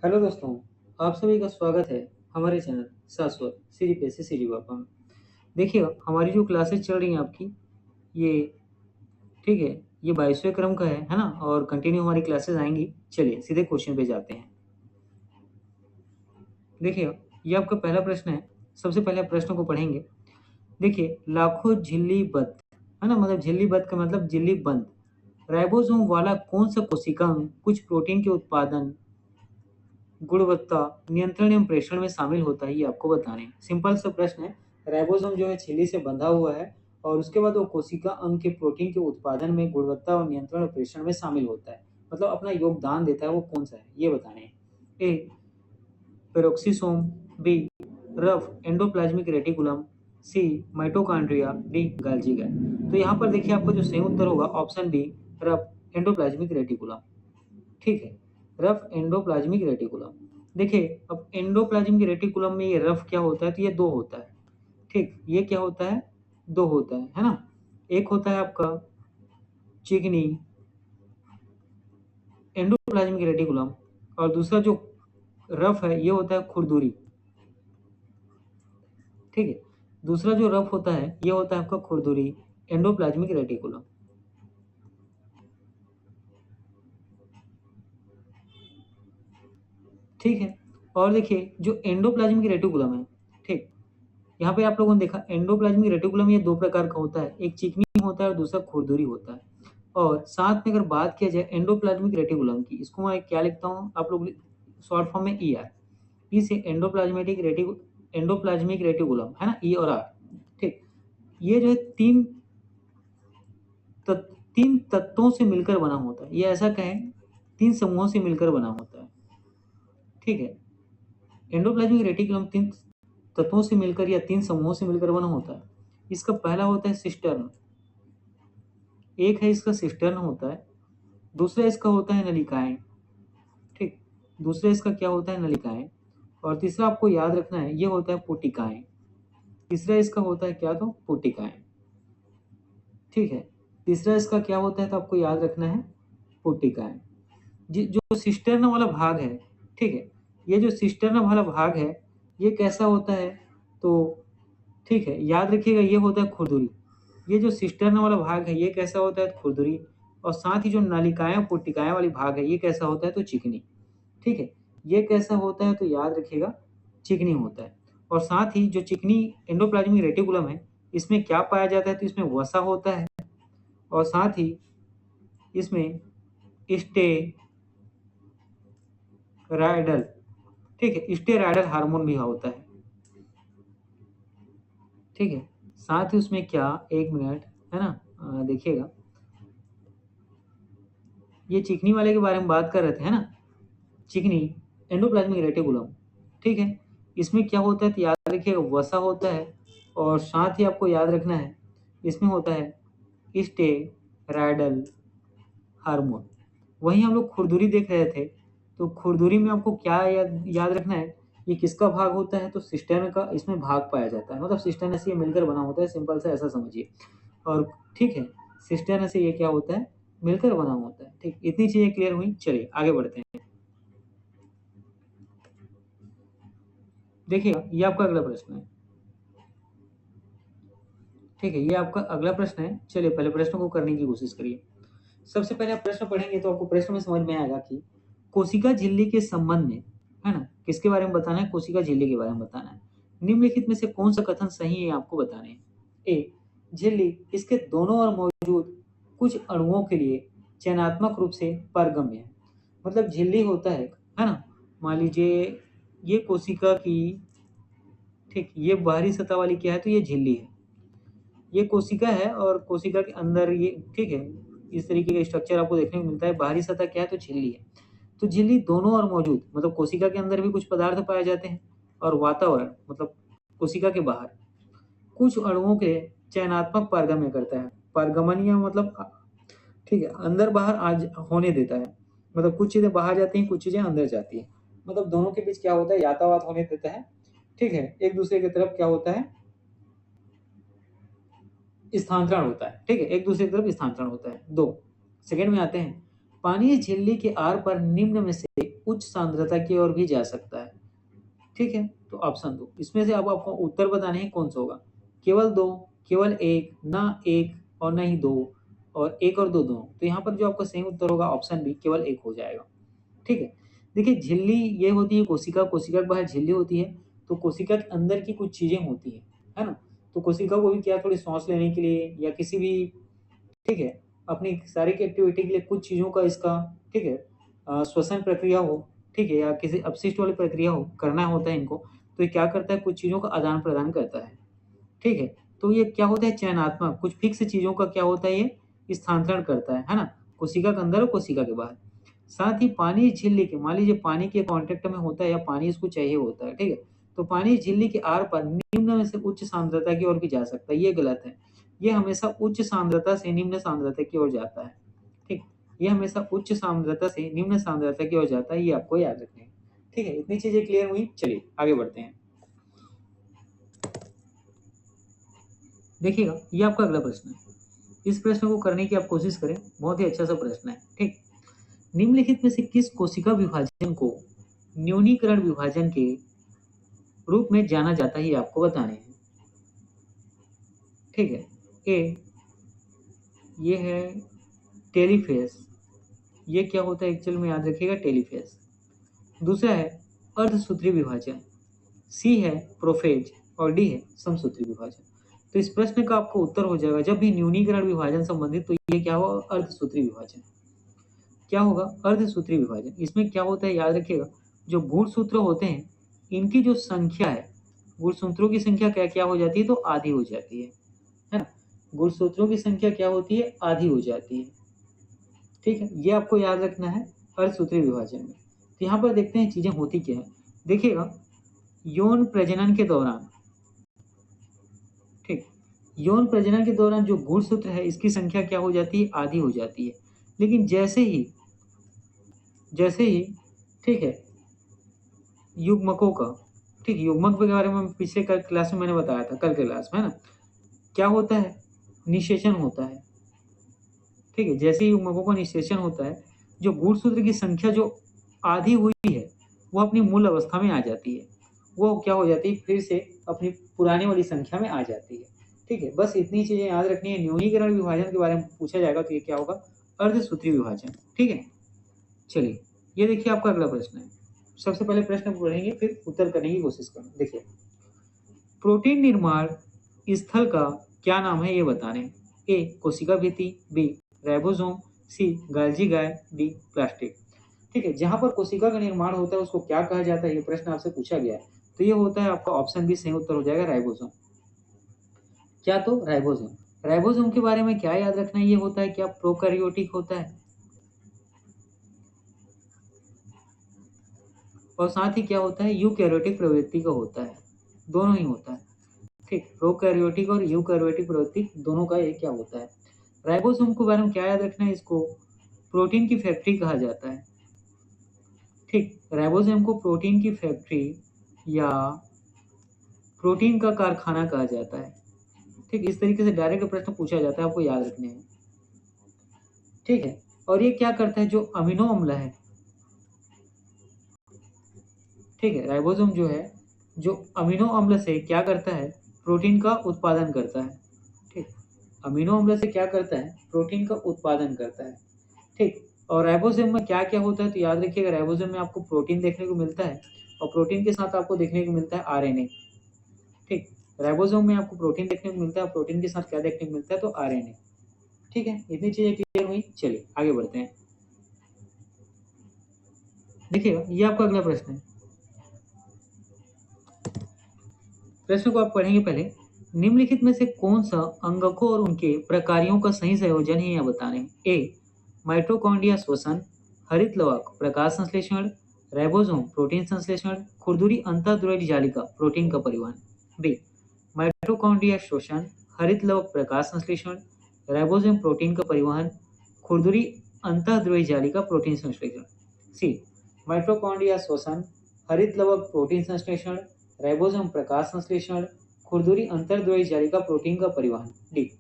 Hello दोस्तों, आप सभी का स्वागत है हमारे चैनल शाश्वत सीरी पे से सीरी बापा में। देखिए, हमारी जो क्लासेस चल रही हैं आपकी, ये ठीक है, ये 22वें क्रम का है ना? और कंटिन्यू हमारी क्लासेस आएंगी। चलिए सीधे क्वेश्चन पे जाते हैं। देखिए, ये आपका पहला प्रश्न है। सबसे पहले आप प्रश्न को पढ़ेंगे। देखिए, लाखों झिल्ली बंद, है ना? मतलब झिल्ली बंद का मतलब झिल्ली बंद राइबोसोम वाला कौन सा कोशिका अंग कुछ प्रोटीन के उत्पादन, गुणवत्ता नियंत्रण एवं प्रेषण में शामिल होता है, ये आपको बताने हैं। सिंपल सा प्रश्न है। राइबोसोम जो है झिल्ली से बंधा हुआ है और उसके बाद वो कोशिका अंग के प्रोटीन के उत्पादन में, गुणवत्ता और नियंत्रण और प्रेषण में शामिल होता है। मतलब अपना योगदान देता है, वो कौन सा है ये बताने हैं। A peroxisome, B rough endoplasmic reticulum, C mitochondria, D Golgi गैल। तो यहाँ पर देखिए, आपका जो सही उत्तर होगा option B, rough endoplasmic reticulum. ठीक है, रफ एंडोप्लाज्मिक रेटिकुलम। देखिए, अब एंडोप्लाज्मिक रेटिकुलम में ये रफ क्या होता है? तो ये दो होता है। ठीक, ये क्या होता है? दो होता है ना? एक होता है आपका चिकनी एंडोप्लाज्मिक रेटिकुलम, और दूसरा जो रफ है ये होता है खुरदुरी। ठीक है, दूसरा जो रफ होता है ये होता है आपका खुरदुरी एंडोप्लाज्मिक रेटिकुलम। ठीक है, और देखिए जो एंडोप्लाज्मिक रेटिकुलम है, ठीक, यहाँ पे आप लोगों ने देखा एंडोप्लाज्मिक रेटिकुलम ये दो प्रकार का होता है, एक चिकनी होता है और दूसरा खुरदुरी होता है। और साथ में अगर बात किया जाए एंडोप्लाज्मिक रेटिकुलम की, इसको मैं क्या लिखता हूँ, आप लोग शॉर्ट फॉर्म में ई आर, ई से एंडोप्लाज्मिक रेटिकुलम, है ना? ई और आर। ठीक, ये जो है तीन तत्वों से मिलकर बना होता है। ये ऐसा कहें, तीन समूहों से मिलकर बना होता है। ठीक है, एंडोप्लाज्मिक रेटिकुलम तीन तत्वों से मिलकर या तीन समूहों से मिलकर बना होता है। इसका पहला होता है सिस्टर्न, एक है इसका सिस्टर्न होता है। दूसरा इसका होता है नलिकाएं। ठीक, दूसरा इसका क्या होता है? नलिकाएं। और तीसरा आपको याद रखना है, ये होता है पुटिकाएं। तीसरा इसका होता है क्या? तो पुटिकाएं। ठीक है, तीसरा इसका क्या होता है? तो आपको याद रखना है पुटिकाएं। जो सिस्टर्न वाला भाग है, ठीक है, ये जो सिस्टर्न वाला भाग है ये कैसा होता है? तो ठीक है, याद रखिएगा, ये होता है खुरदुरी। ये जो सिस्टर्न वाला भाग है ये कैसा होता है? खुरदुरी। और साथ ही जो नलिकाएं पुट्टिकाएं वाली भाग है ये कैसा होता है? तो चिकनी। ठीक है, ये कैसा होता है? तो याद रखिएगा, चिकनी होता है। और साथ ही जो चिकनी एंडोप्लाज्मिक रेटिकुलम है, इसमें क्या पाया जाता है? तो इसमें वसा होता है, और साथ ही इसमें स्टेराइडल, ठीक है, स्टेराइडल हार्मोन भी होता है। ठीक है, साथ ही उसमें क्या, एक मिनट, है ना? देखिएगा, ये चिकनी वाले के बारे में बात कर रहे थे, है ना? चिकनी एंडोप्लाज्मिक रेटिकुलम। ठीक है, इसमें क्या होता है? तो याद रखिएगा, वसा होता है, और साथ ही आपको याद रखना है इसमें होता है स्टेराइडल हार्मोन। वहीं हम लोग खुरदुरी देख रहे थे, तो खुरदुरी में आपको क्या याद रखना है? ये किसका भाग होता है? तो सिस्टर्न का इसमें भाग पाया जाता है। मतलब सिस्टर्न से ये मिलकर बना होता है, सिंपल से ऐसा समझिए। और ठीक है, सिस्टर्न से ये क्या होता है? मिलकर बना होता है। ठीक, इतनी चीजें क्लियर हुई। चलिए आगे बढ़ते हैं। देखिएगा, ये आपका अगला प्रश्न है। ठीक है, ये आपका अगला प्रश्न है। चलिए पहले प्रश्न को करने की कोशिश करिए। सबसे पहले आप प्रश्न पढ़ेंगे तो आपको प्रश्न में समझ में आएगा कि कोशिका झिल्ली के संबंध में, है ना, किसके बारे में बताना है? कोशिका झिल्ली के बारे में बताना है। निम्नलिखित में से कौन सा कथन सही है आपको बताने हैं। ए, झिल्ली इसके दोनों ओर मौजूद कुछ अणुओं के लिए चयनात्मक रूप से पारगम्य है। मतलब झिल्ली होता है ना? मान लीजिए ये कोशिका की, ठीक, ये बाहरी सतह वाली क्या है? तो ये झिल्ली है। ये कोशिका है और कोशिका के अंदर ये, ठीक है, इस तरीके का स्ट्रक्चर आपको देखने को मिलता है। बाहरी सतह क्या है? तो झिल्ली है। तो झिल्ली दोनों ओर मौजूद, मतलब कोशिका के अंदर भी कुछ पदार्थ पाए जाते हैं, और वातावरण मतलब कोशिका के बाहर कुछ अणुओं के चयनात्मक पारगम्य करता है। पारगमनीय मतलब ठीक है, अंदर बाहर आज होने देता है। मतलब कुछ चीजें बाहर जाती हैं, कुछ चीजें अंदर जाती हैं। मतलब दोनों के बीच क्या होता है? यातायात होने देता है। ठीक है, एक दूसरे की तरफ क्या होता है? स्थानांतरण होता है। ठीक है, एक दूसरे की तरफ स्थानांतरण होता है। दो, सेकंड में आते हैं। पानी इस झिल्ली के आर पर निम्न में से उच्च सांद्रता की ओर भी जा सकता है। ठीक है, तो ऑप्शन 2 इसमें से अब आपको उत्तर बताने हैं कौन सा होगा। केवल 2, केवल 1, ना 1 और ना ही 2, और 1 और 2 दोनों। तो यहाँ पर जो आपका सही उत्तर होगा ऑप्शन बी केवल 1 हो जाएगा। ठीक है, देखिए झिल्ली ये होती है कोशिका, कोशिका के बाहर झिल्ली होती है, तो कोशिका के अंदर की कुछ चीजें होती है ना। तो कोशिका को भी क्या थोड़ी सांस लेने के लिए या किसी भी, ठीक है, अपनी शारीरिक एक्टिविटी के लिए कुछ चीज़ों का इसका, ठीक है, श्वसन प्रक्रिया हो, ठीक है, या किसी अपशिष्ट वाली प्रक्रिया हो, करना होता है इनको, तो ये क्या करता है, कुछ चीज़ों का आदान प्रदान करता है। ठीक है, तो ये क्या होता है, चयनात्मक कुछ फिक्स चीज़ों का क्या होता है, ये स्थानांतरण करता है ना, कोशिका के अंदर और कोशिका के बाहर। साथ ही पानी इस झिल्ली के, मान लीजिए पानी के कांटेक्ट में होता है या पानी इसको चाहिए होता है, ठीक है, तो पानी इस झिल्ली के आर पर निम्न में से उच्च सांद्रता की ओर भी जा सकता है। ये गलत है, ये हमेशा उच्च सांद्रता से निम्न सांद्रता की ओर जाता है। ठीक, ये हमेशा उच्च सांद्रता से निम्न सांद्रता की ओर जाता है, ये आपको याद रखना है। ठीक है, इतनी चीजें क्लियर हुई, चलिए आगे बढ़ते हैं। देखिएगा, ये आपका अगला प्रश्न है। इस प्रश्न को करने की आप कोशिश करें, बहुत ही अच्छा सा प्रश्न है। ठीक, निम्नलिखित में से किस कोशिका विभाजन को न्यूनीकरण विभाजन के रूप में जाना जाता है, ये आपको बताने हैं। ठीक है, ए ये है टेलीफेस, ये क्या होता है एक्चुअल में, याद रखिएगा टेलीफेस। दूसरा है अर्धसूत्री विभाजन, सी है प्रोफेज, और डी है समसूत्री विभाजन। तो इस प्रश्न का आपको उत्तर हो जाएगा, जब भी न्यूनीकरण विभाजन संबंधित, तो ये क्या होगा, अर्धसूत्री विभाजन। क्या होगा, अर्धसूत्री विभाजन। इसमें क्या होता है, याद रखिएगा, जो गुणसूत्र होते हैं इनकी जो संख्या है, गुणसूत्रों की संख्या क्या क्या हो जाती है, तो आधी हो जाती है ना। गुणसूत्रों की संख्या क्या होती है, आधी हो जाती है। ठीक है, ये आपको याद रखना है अर्धसूत्री विभाजन में। तो यहाँ पर देखते हैं चीजें होती क्या है। देखिएगा, यौन प्रजनन के दौरान, ठीक, यौन प्रजनन के दौरान जो गुणसूत्र है इसकी संख्या क्या हो जाती है, आधी हो जाती है। लेकिन जैसे ही ठीक है, युग्मकों का, ठीक, युग्मक के बारे में पिछले क्लास में मैंने बताया था, कल के क्लास में, है ना, क्या होता है, निषेचन होता है। ठीक है, जैसे ही युग्मकों का निषेचन होता है, जो गुणसूत्र की संख्या जो आधी हुई है वो अपनी मूल अवस्था में आ जाती है, वो क्या हो जाती है, फिर से अपनी पुरानी वाली संख्या में आ जाती है। ठीक है, बस इतनी चीजें याद रखनी है। न्यूनीकरण विभाजन के बारे में पूछा जाएगा तो ये क्या होगा, अर्धसूत्री विभाजन। ठीक है, चलिए ये देखिए आपका अगला प्रश्न है। सबसे पहले प्रश्न पढ़ेंगे, फिर उत्तर करने की कोशिश करें। देखिए, प्रोटीन निर्माण स्थल का क्या नाम है, ये बताने। ए कोशिका भित्ति, बी राइबोसोम, सी गाल्जी गाय, डी प्लास्टिक। ठीक है, जहां पर कोशिका का निर्माण होता है उसको क्या कहा जाता है, ये प्रश्न आपसे पूछा गया है, तो ये होता है आपका ऑप्शन बी सही उत्तर हो जाएगा, राइबोसोम। क्या, तो राइबोसोम। राइबोसोम के बारे में क्या याद रखना है, ये होता है क्या, प्रोकैरियोटिक होता है, और साथ ही क्या होता है, यूकैरियोटिक प्रवृत्ति का होता है, दोनों ही होता है। ठीक, प्रोकैरियोटिक और यूकैरियोटिक प्रवृत्ति दोनों का ये क्या होता है। राइबोसोम के बारे में क्या याद रखना है, इसको प्रोटीन की फैक्ट्री कहा जाता है। ठीक, राइबोसोम को प्रोटीन की फैक्ट्री या प्रोटीन का कारखाना कहा जाता है। ठीक, इस तरीके से डायरेक्ट प्रश्न पूछा जाता है, आपको याद रखने हैं। ठीक है, और ये क्या करता है, जो अमीनो अम्ल है, ठीक है, राइबोसोम जो है, जो अमीनो अम्ल से क्या करता है, प्रोटीन का उत्पादन करता है। ठीक, अमीनो अम्ल से क्या करता है, प्रोटीन का उत्पादन करता है। ठीक, और राइबोसोम में क्या क्या होता है, तो याद रखिएगा, राइबोसोम में आपको प्रोटीन देखने को मिलता है, और प्रोटीन के साथ आपको देखने को मिलता है आरएनए। ठीक, राइबोसोम में आपको प्रोटीन देखने को मिलता है, प्रोटीन के साथ क्या देखने को मिलता है, तो आरएनए। ठीक है, इतनी चीजें क्लियर हुई, चलिए आगे बढ़ते हैं। देखिएगा, ये आपका अगला प्रश्न है। प्रश्न को आप पढ़ेंगे पहले। निम्नलिखित में से कौन सा अंगकों और उनके प्रकारों का सही संयोजन है, यह बताने। ए माइटोकॉन्ड्रिया श्वसन, हरित लवक प्रकाश संश्लेषण, राइबोसोम प्रोटीन संश्लेषण, खुरदुरी अंतःद्रव्य जालिका प्रोटीन का परिवहन। बी माइटोकॉन्ड्रिया श्वसन, हरित लवक प्रकाश संश्लेषण, राइबोसोम प्रोटीन का परिवहन, खुरदुरी अंतःद्रव्य जालिका प्रोटीन संश्लेषण। सी माइटोकॉन्ड्रिया श्वसन, हरित लवक प्रोटीन संश्लेषण, राइबोसोम प्रकाश संश्लेषण, खुरदुरी अंतर्द्रव्य जालिका प्रोटीन का परिवहन। डी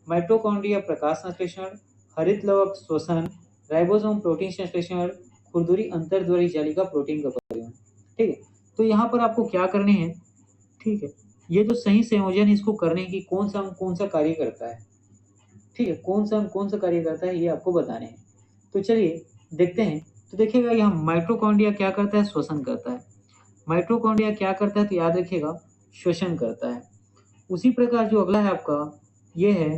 माइटोकॉन्ड्रिया प्रकाश संश्लेषण, हरित लवक श्वसन, राइबोसोम प्रोटीन संश्लेषण, खुरदुरी अंतर्द्वारी जालिका प्रोटीन का परिवहन। ठीक है, तो यहाँ पर आपको क्या करने हैं, ठीक है, ये जो सही संयोजन है इसको करने की कौन सा कार्य करता है, ठीक है, कौन सा कार्य करता है ये आपको बताने हैं। तो चलिए देखते हैं। तो देखिएगा यहाँ माइटोकॉन्ड्रिया क्या करता है, श्वसन करता है। माइटोकॉन्ड्रिया क्या करता है, तो याद रखिएगा श्वसन करता है। उसी प्रकार जो अगला है आपका ये है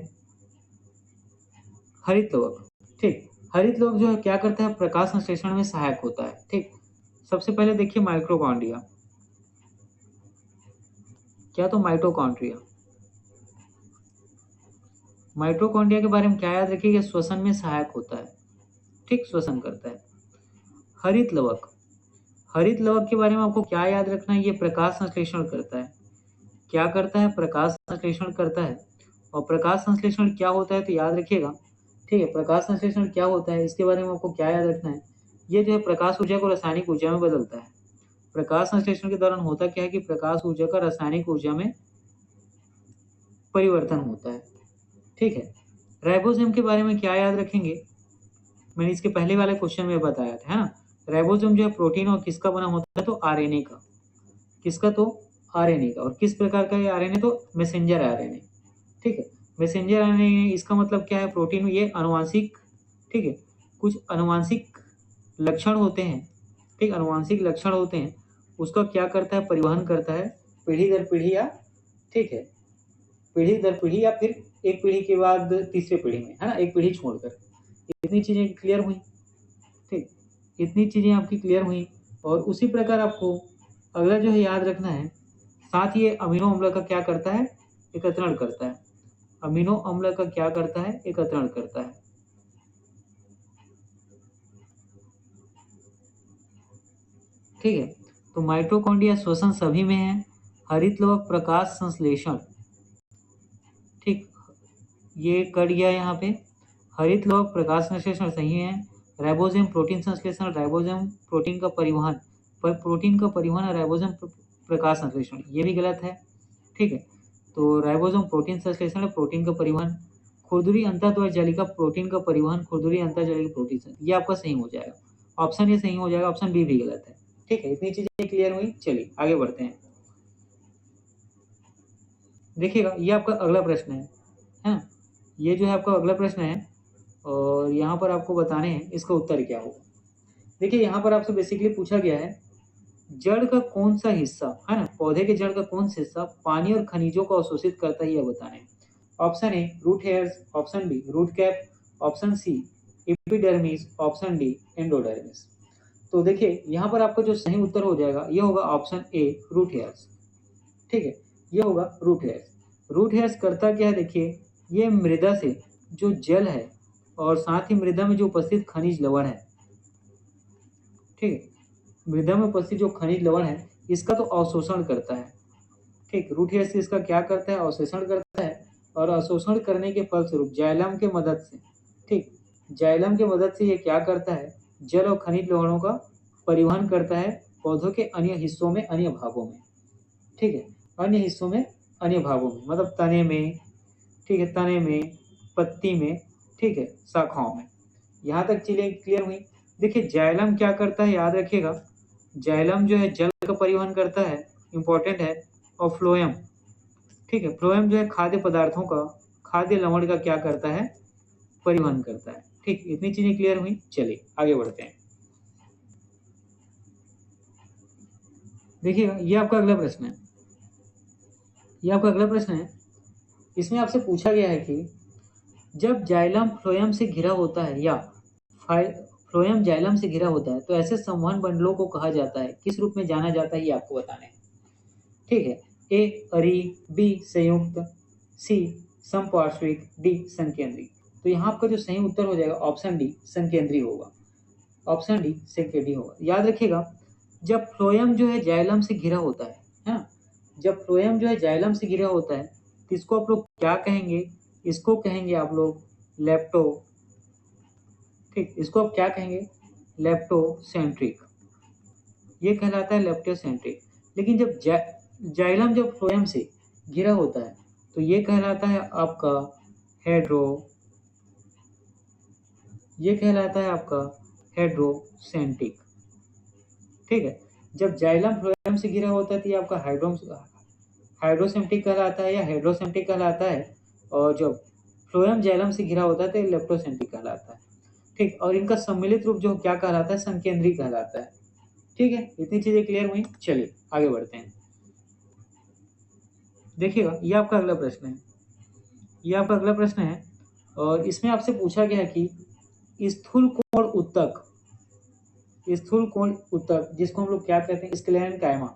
हरित लवक। ठीक, हरित लवक जो है क्या करता है, प्रकाश संश्लेषण में सहायक होता है। ठीक, सबसे पहले देखिए माइटोकॉन्ड्रिया, क्या तो माइटोकॉन्ड्रिया, माइटोकॉन्ड्रिया के बारे में क्या याद रखिएगा, श्वसन में सहायक होता है। ठीक, श्वसन करता है। हरित लवक, हरित लवक के बारे में आपको क्या याद रखना है, ये प्रकाश संश्लेषण करता है। क्या करता है, प्रकाश संश्लेषण करता है। और प्रकाश संश्लेषण क्या होता है तो याद रखिएगा, ठीक है, प्रकाश संश्लेषण क्या होता है इसके बारे में आपको क्या याद रखना है, ये जो है प्रकाश ऊर्जा को रासायनिक ऊर्जा में बदलता है। प्रकाश संश्लेषण के दौरान होता क्या है कि प्रकाश ऊर्जा का रासायनिक ऊर्जा में परिवर्तन होता है। ठीक है, राइबोसोम के बारे में क्या याद रखेंगे, मैंने इसके पहले वाले क्वेश्चन में बताया था, है ना। राइबोसोम जो है प्रोटीन और किसका बना होता है, तो आरएनए का। किसका, तो आरएनए का। और किस प्रकार का ये आरएनए, तो मैसेंजर आरएनए। ठीक है, मैसेंजर आरएनए, इसका मतलब क्या है, प्रोटीन ये अनुवांशिक, ठीक है, कुछ अनुवांशिक लक्षण होते हैं। ठीक, अनुवांशिक लक्षण होते हैं, उसका क्या करता है, परिवहन करता है पीढ़ी दर पीढ़ी, या ठीक है, पीढ़ी दर पीढ़ी, या फिर एक पीढ़ी के बाद तीसरे पीढ़ी में, है ना, एक पीढ़ी छोड़कर। इतनी चीजें क्लियर हुई। ठीक, इतनी चीजें आपकी क्लियर हुई। और उसी प्रकार आपको अगला जो है याद रखना है, साथ ही अमीनो अम्ल का क्या करता है, एकत्रण करता है। अमीनो अम्ल का क्या करता है, एकत्रण करता है। ठीक है, तो माइटोकॉन्ड्रिया श्वसन सभी में है। हरित लवक प्रकाश संश्लेषण, ठीक, ये कट गया यहाँ पे। हरित लवक प्रकाश संश्लेषण सही है। राइबोसोम प्रोटीन संश्लेषण, राइबोसोम प्रोटीन का परिवहन, प्रोटीन का परिवहन और राइबोसोम प्रकाश संश्लेषण ये भी गलत है। ठीक है, तो राइबोसोम प्रोटीन संश्लेषण है, प्रोटीन का परिवहन। खुरदुरी अंतःद्वार जालिका प्रोटीन का परिवहन, खुरदुरी अंतःजालिका प्रोटीन, ये आपका सही हो जाएगा। ऑप्शन ए सही हो जाएगा, ऑप्शन बी भी गलत है। ठीक है, इतनी चीजें क्लियर हुई। चलिए आगे बढ़ते हैं। देखिएगा ये आपका अगला प्रश्न है ना, ये जो है आपका अगला प्रश्न है, और यहाँ पर आपको बताने हैं इसका उत्तर क्या होगा। देखिए यहाँ पर आपसे बेसिकली पूछा गया है, जड़ का कौन सा हिस्सा, है ना, पौधे के जड़ का कौन सा हिस्सा पानी और खनिजों को अवशोषित करता है, यह बताने। Option A root hairs, option B root cap, option C epidermis, option D endodermis. तो देखिए यहाँ पर आपका जो सही उत्तर हो जाएगा ये होगा ऑप्शन ए रूट हेयर्स। ठीक है, ये होगा रूट हेयर्स। रूट हेयर्स करता क्या है, देखिए ये मृदा से जो जल है और साथ ही मृदा में जो उपस्थित खनिज लवण है, ठीक है, मृदा में उपस्थित जो खनिज लवण है इसका तो अवशोषण करता है। ठीक, रूट हेयर्स इसका क्या करता है, अवशोषण करता है। और अवशोषण करने के फलस्वरूप जाइलम के मदद से, ठीक, जाइलम के मदद से ये क्या करता है, जल और खनिज लवणों का परिवहन करता है पौधों के अन्य हिस्सों में, अन्य भागों में। ठीक है, अन्य हिस्सों में, अन्य भागों में, मतलब तने में, ठीक है, तने में, पत्ती में, ठीक है, शाखाओं में। यहाँ तक चीजें क्लियर हुई। देखिए जाइलम क्या करता है, याद रखिएगा, जाइलम जो है जल का परिवहन करता है, इंपॉर्टेंट है। और फ्लोएम, ठीक है, फ्लोएम जो है खाद्य पदार्थों का, खाद्य लवण का क्या करता है, परिवहन करता है। ठीक, इतनी चीजें क्लियर हुई। चलिए आगे बढ़ते हैं। देखिएगा ये आपका अगला प्रश्न है, ये आपका अगला प्रश्न है। इसमें आपसे पूछा गया है कि जब जाइलम फ्लोएम से घिरा होता है, या फ्लोएम जाइलम से घिरा होता है, तो ऐसे संवहन बंडलों को कहा जाता है, किस रूप में जाना जाता है, ये आपको बताना है। ठीक है, ए अरी, बी संयुक्त, सी समपार्श्विक, डी संकेंद्री। तो यहाँ आपका जो सही उत्तर हो जाएगा ऑप्शन डी संकेंद्री होगा। ऑप्शन डी संकेंद्री होगा। याद रखिएगा जब फ्लोएम जो है जाइलम से घिरा होता है ना, जब फ्लोएम जो है जाइलम से घिरा होता है तो इसको आप लोग क्या कहेंगे, इसको कहेंगे आप लोग लेप्टो, ठीक, इसको आप क्या कहेंगे, लेप्टोसेंट्रिक, ये कहलाता है लेप्टोसेंट्रिक। लेकिन जब जाइलम जब फ्लोएम से घिरा होता है तो ये कहलाता है आपका हेड्रो, ये कहलाता है आपका हेड्रोसेंट्रिक। ठीक है, जब जाइलम फ्लोएम से घिरा होता है तो ये आपका हाइड्रोसेंट्रिक कहलाता है या हेड्रोसेंट्रिक कहलाता है, और जब फ्लोएम जाइलम से घिरा होता है तो लेप्टोसेंट्रिक कहलाता है। ठीक, और इनका सम्मिलित रूप जो क्या कहलाता है, संकेंद्री कहलाता है। ठीक है, इतनी चीजें क्लियर हुई। चलिए आगे बढ़ते हैं। देखिएगा, ये आपका अगला प्रश्न है। ये आपका अगला प्रश्न है और इसमें आपसे पूछा गया है कि स्थूल कोण उत्तक, स्थूल कोण उत्तक जिसको हम लोग क्या कहते हैं, स्क्लेरन कायमा,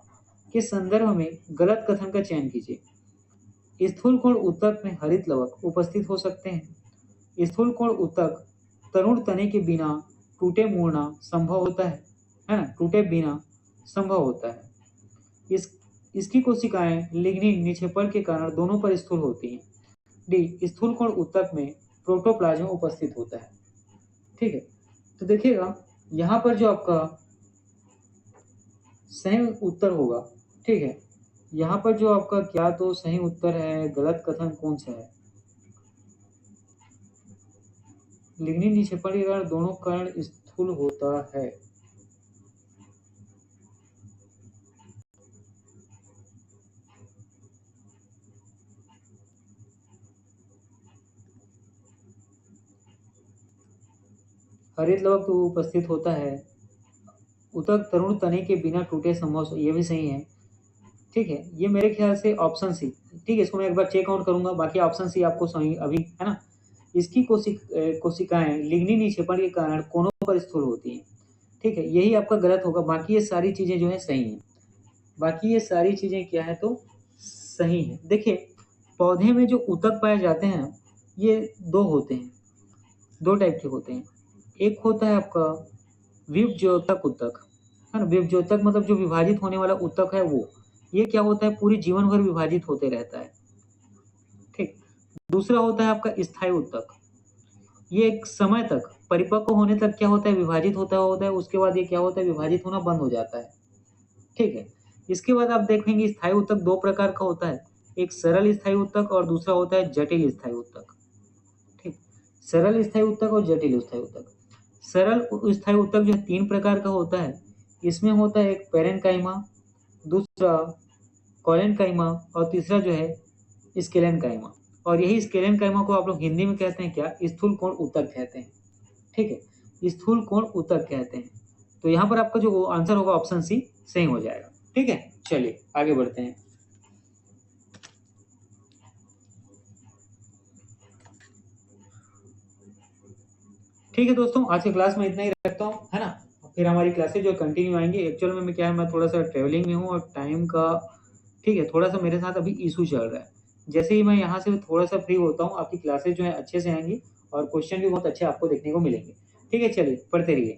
के संदर्भ में गलत कथन का चयन कीजिए। स्थूल कोण उत्तक में हरित लवक उपस्थित हो सकते हैं। स्थूल कोण उत्तक तरुण तने के बिना टूटे मुड़ना संभव होता है ना, टूटे बिना संभव होता है। इसकी कोशिकाएं लिग्निन निक्षेपण के कारण दोनों पर स्थूल होती हैं। डी, स्थूल कोण उत्तक में प्रोटोप्लाज्म उपस्थित होता है। ठीक है, तो देखिएगा यहाँ पर जो आपका सही उत्तर होगा, ठीक है, यहाँ पर जो आपका क्या तो सही उत्तर है, गलत कथन कौन सा है? लिग्निन निक्षेपण के कारण दोनों कारण स्थूल होता है। हरित लवक तो उपस्थित होता है। उत्तक तरुण तने के बिना टूटे संभव, ये भी सही है। ठीक है, ये मेरे ख्याल से ऑप्शन सी, ठीक है, इसको मैं एक बार चेक आउट करूंगा, बाकी ऑप्शन सी आपको सही अभी है ना। इसकी कोशिकाएं लिग्निन निक्षेपण के कारण कोनों पर स्थूल होती हैं। ठीक है, यही आपका गलत होगा, बाकी ये सारी चीजें जो है सही हैं। बाकी ये सारी चीजें क्या है तो सही है। देखिए, पौधे में जो ऊतक पाए जाते हैं ये दो होते हैं, दो टाइप के होते हैं। एक होता है आपका विभज्योतक ऊतक, है ना, विभज्योतक मतलब जो विभाजित होने वाला ऊतक है वो, ये क्या होता है पूरी जीवन भर विभाजित होते रहता है। ठीक, दूसरा होता है आपका स्थायी ऊतक, ये एक समय तक परिपक्व होने तक क्या होता है विभाजित होता है, उसके बाद ये क्या होता है विभाजित होना बंद हो जाता है। ठीक है, इसके बाद आप देखेंगे स्थायी ऊतक दो प्रकार का होता है, एक सरल स्थायी ऊतक और दूसरा होता है जटिल स्थायी ऊतक। ठीक, सरल स्थायी ऊतक और जटिल स्थायी ऊतक। सरल स्थायी ऊतक जो 3 प्रकार का होता है, इसमें होता है एक पेरेन्काइमा, दूसरा कोलेन्काइमा और तीसरा जो है स्केलेन्काइमा। और यही स्केलेन्काइमा को आप लोग हिंदी में कहते हैं क्या, स्थूल कोण ऊतक कहते हैं। ठीक है, स्थूल कोण ऊतक कहते हैं। तो यहाँ पर आपका जो आंसर होगा ऑप्शन सी सही हो जाएगा। ठीक है, चलिए आगे बढ़ते हैं। ठीक है दोस्तों, आज की क्लास में इतना ही रखता हूँ, है ना। फिर हमारी क्लासेज जो कंटिन्यू आएंगी। एक्चुअल में क्या है, मैं थोड़ा सा ट्रेवलिंग में हूँ और टाइम का, ठीक है, थोड़ा सा मेरे साथ अभी इशू चल रहा है। जैसे ही मैं यहाँ से थोड़ा सा फ्री होता हूँ, आपकी क्लासेज जो है अच्छे से आएंगी और क्वेश्चन भी बहुत अच्छे आपको देखने को मिलेंगे। ठीक है, चलिए पढ़ते रहिए।